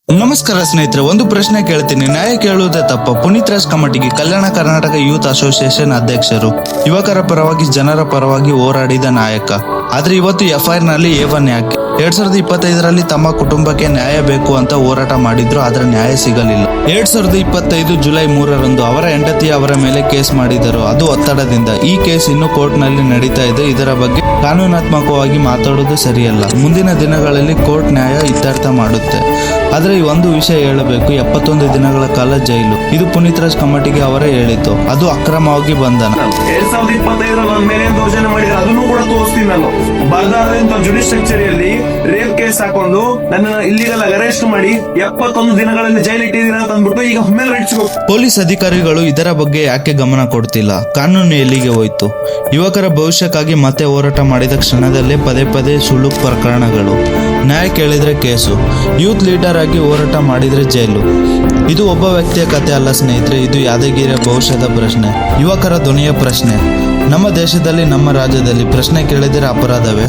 ನಮಸ್ಕಾರ ಸ್ನೇಹಿತರೆ, ಒಂದು ಪ್ರಶ್ನೆ ಕೇಳ್ತೀನಿ, ನ್ಯಾಯ ಕೇಳುವುದೇ ತಪ್ಪ? ಪುನೀತ್ ರಾಜ್ ಕಮಟಗಿ, ಕಲ್ಯಾಣ ಕರ್ನಾಟಕ ಯೂತ್ ಅಸೋಸಿಯೇಷನ್ ಅಧ್ಯಕ್ಷರು, ಯುವಕರ ಪರವಾಗಿ ಜನರ ಪರವಾಗಿ ಹೋರಾಡಿದ ನಾಯಕ. ಆದ್ರೆ ಇವತ್ತು FIR ನಲ್ಲಿ A1 ಯಾಕೆ? 2025ರಲ್ಲಿ ತಮ್ಮ ಕುಟುಂಬಕ್ಕೆ ನ್ಯಾಯ ಬೇಕು ಅಂತ ಹೋರಾಟ ಮಾಡಿದ್ರು, ಆದ್ರೆ ನ್ಯಾಯ ಸಿಗಲಿಲ್ಲ. 2025 ಜುಲೈ 3ರಂದು ಅವರ ಹೆಂಡತಿ ಅವರ ಮೇಲೆ ಕೇಸ್ ಮಾಡಿದರು, ಅದು ಒತ್ತಡದಿಂದ. ಈ ಕೇಸ್ ಇನ್ನು ಕೋರ್ಟ್ ನಲ್ಲಿ ನಡೀತಾ ಇದೆ. ಇದರ ಬಗ್ಗೆ ಕಾನೂನಾತ್ಮಕವಾಗಿ ಮಾತಾಡುವುದು ಸರಿಯಲ್ಲ. ಮುಂದಿನ ದಿನಗಳಲ್ಲಿ ಕೋರ್ಟ್ ನ್ಯಾಯ ಇತ್ಯರ್ಥ ಮಾಡುತ್ತೆ. ಆದ್ರೆ ಈ ಒಂದು ವಿಷಯ ಹೇಳಬೇಕು, 71 ದಿನಗಳ ಕಾಲ ಜೈಲು, ಇದು ಪುನೀತ್ ರಾಜ್ ಕಮಟಗಿ ಅವರೇ ಹೇಳಿತು. ಅದು ಅಕ್ರಮವಾಗಿ ಬಂಧನ. 2025 ನನ್ನ ಮೇಲೆ ದೌರ್ಜನ್ಯ ಮಾಡಿದ್ರೆ ಅದನ್ನು ಕೂಡ ತೋರಿಸ್ತೀನಿ. ನಾನು ಬರದಾದಂತ ಜುಡಿಷಿಯಲ್ ಕಚೇರಿಯಲ್ಲಿ ರೇಪ್ ಕೇಸ್ ಹಾಕೊಂಡು ನನ್ನ ಇಲ್ಲಿಗಲ್ ಅರೆಸ್ಟ್ ಮಾಡಿ 71 ದಿನಗಳಲ್ಲಿ ಜೈಲು ಇಟ್ಟಿದ್ದೀನಿ ಅಂತ ಅಂದ್ಬಿಟ್ಟು ಈಗ ಹ್ಯೂಮನ್ ರೈಟ್ಸ್ ಪೊಲೀಸ್ ಅಧಿಕಾರಿಗಳು ಇದರ ಬಗ್ಗೆ ಯಾಕೆ ಗಮನ ಕೊಡ್ತಿಲ್ಲ? ಕಾನೂನು ಎಲ್ಲಿಗೆ ಹೋಯ್ತು? ಯುವಕರ ಭವಿಷ್ಯಕ್ಕಾಗಿ ಮತ್ತೆ ಹೋರಾಟ ಮಾಡಿದ ಕ್ಷಣದಲ್ಲೇ ಪದೇ ಪದೇ ಸುಳ್ಳು ಪ್ರಕರಣಗಳು. ನ್ಯಾಯ ಕೇಳಿದ್ರೆ ಕೇಸು, ಯೂತ್ ಲೀಡರ್ ಆಗಿ ಹೋರಾಟ ಮಾಡಿದ್ರೆ ಜೈಲು. ಇದು ಒಬ್ಬ ವ್ಯಕ್ತಿಯ ಕಥೆ ಅಲ್ಲ ಸ್ನೇಹಿತರೆ, ಇದು ಯಾದಗಿರಿಯ ಭವಿಷ್ಯದ ಪ್ರಶ್ನೆ, ಯುವಕರ ಧ್ವನಿಯ ಪ್ರಶ್ನೆ. ನಮ್ಮ ದೇಶದಲ್ಲಿ, ನಮ್ಮ ರಾಜ್ಯದಲ್ಲಿ ಪ್ರಶ್ನೆ ಕೇಳಿದರೆ ಅಪರಾಧವೇ?